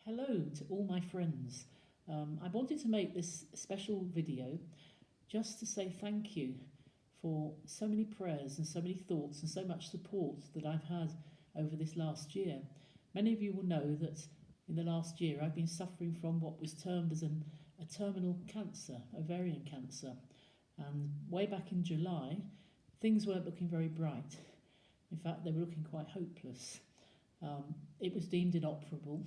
Hello to all my friends. I wanted to make this special video just to say thank you for so many prayers and so many thoughts and so much support that I've had over this last year. Many of you will know that in the last year I've been suffering from what was termed as a terminal cancer, ovarian cancer. And way back in July, things weren't looking very bright. In fact, they were looking quite hopeless. It was deemed inoperable,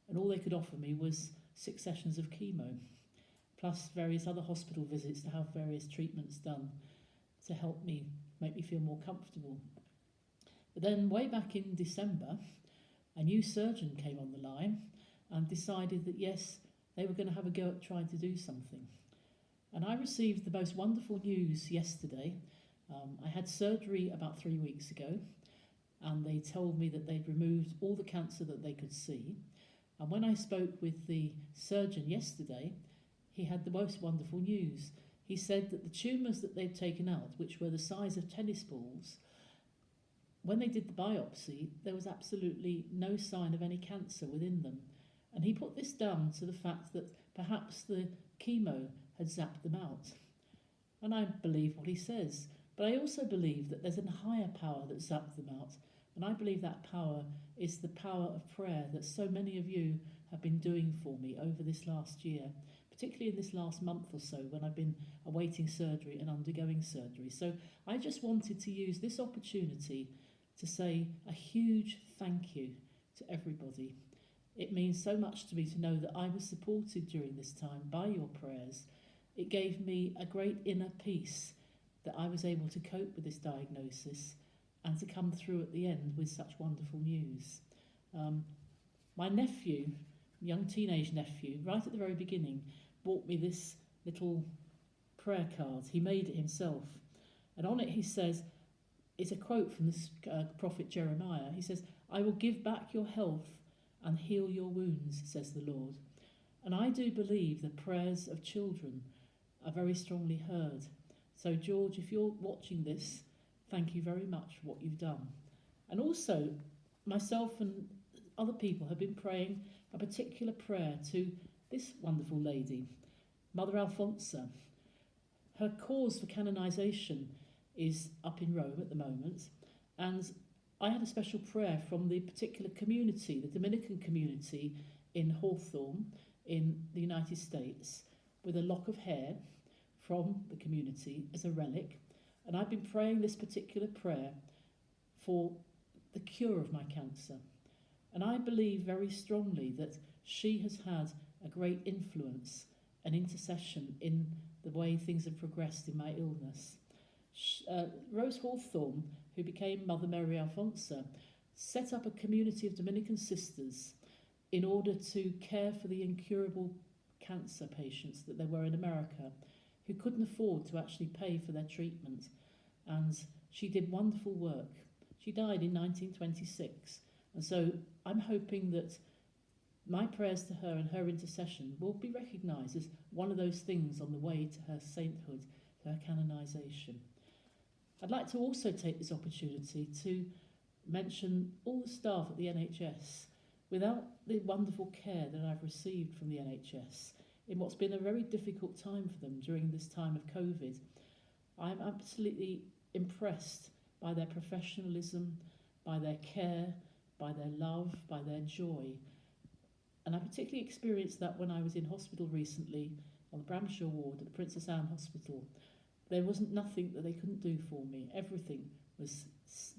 and all they could offer me was 6 sessions of chemo, plus various other hospital visits to have various treatments done to help me, make me feel more comfortable. But then way back in December, a new surgeon came on the line and decided that yes, they were going to have a go at trying to do something. And I received the most wonderful news yesterday. I had surgery about 3 weeks ago, and they told me that they'd removed all the cancer that they could see. And when I spoke with the surgeon yesterday, he had the most wonderful news. He said that the tumours that they'd taken out, which were the size of tennis balls, when they did the biopsy, there was absolutely no sign of any cancer within them. And he put this down to the fact that perhaps the chemo had zapped them out. And I believe what he says. But I also believe that there's a higher power that zapped them out. And I believe that power is the power of prayer that so many of you have been doing for me over this last year, particularly in this last month or so when I've been awaiting surgery and undergoing surgery. So I just wanted to use this opportunity to say a huge thank you to everybody. It means so much to me to know that I was supported during this time by your prayers. It gave me a great inner peace that I was able to cope with this diagnosis and to come through at the end with such wonderful news. My nephew, young teenage nephew, right at the very beginning, bought me this little prayer card. He made it himself. And on it he says, it's a quote from the prophet Jeremiah. He says, "I will give back your health and heal your wounds, says the Lord." And I do believe the prayers of children are very strongly heard. So George, if you're watching this, thank you very much for what you've done. And also, myself and other people have been praying a particular prayer to this wonderful lady, Mother Alfonsa. Her cause for canonisation is up in Rome at the moment, and I had a special prayer from the particular community, the Dominican community in Hawthorne in the United States, with a lock of hair from the community as a relic. And I've been praying this particular prayer for the cure of my cancer. And I believe very strongly that she has had a great influence and intercession in the way things have progressed in my illness. Rose Hawthorne, who became Mother Mary Alfonsa, set up a community of Dominican sisters in order to care for the incurable cancer patients that there were in America, who couldn't afford to actually pay for their treatment. And she did wonderful work. She died in 1926. And so I'm hoping that my prayers to her and her intercession will be recognised as one of those things on the way to her sainthood, to her canonisation. I'd like to also take this opportunity to mention all the staff at the NHS. Without the wonderful care that I've received from the NHS in what's been a very difficult time for them during this time of COVID, I'm absolutely impressed by their professionalism, by their care, by their love, by their joy. And I particularly experienced that when I was in hospital recently on the Bramshire ward at the Princess Anne Hospital. There wasn't nothing that they couldn't do for me. Everything was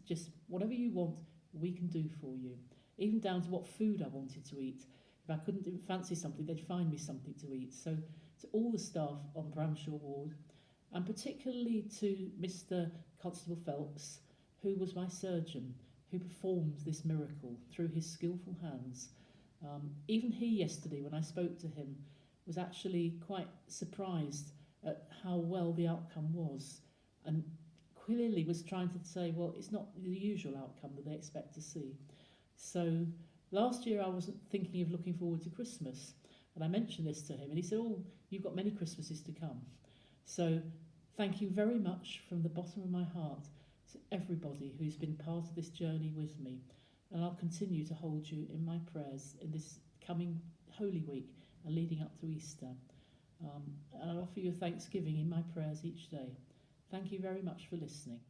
just, whatever you want, we can do for you. Even down to what food I wanted to eat. If I couldn't fancy something, they'd find me something to eat. So to all the staff on Bramshire ward, and particularly to Mr. Constable Phelps, who was my surgeon, who performed this miracle through his skillful hands. Even he yesterday, when I spoke to him, was actually quite surprised at how well the outcome was, and clearly was trying to say, well, it's not the usual outcome that they expect to see. So last year I wasn't thinking of looking forward to Christmas, and I mentioned this to him, and he said, oh, you've got many Christmases to come. So thank you very much from the bottom of my heart to everybody who's been part of this journey with me. and I'll continue to hold you in my prayers in this coming Holy Week and leading up to Easter. And I'll offer you thanksgiving in my prayers each day. Thank you very much for listening.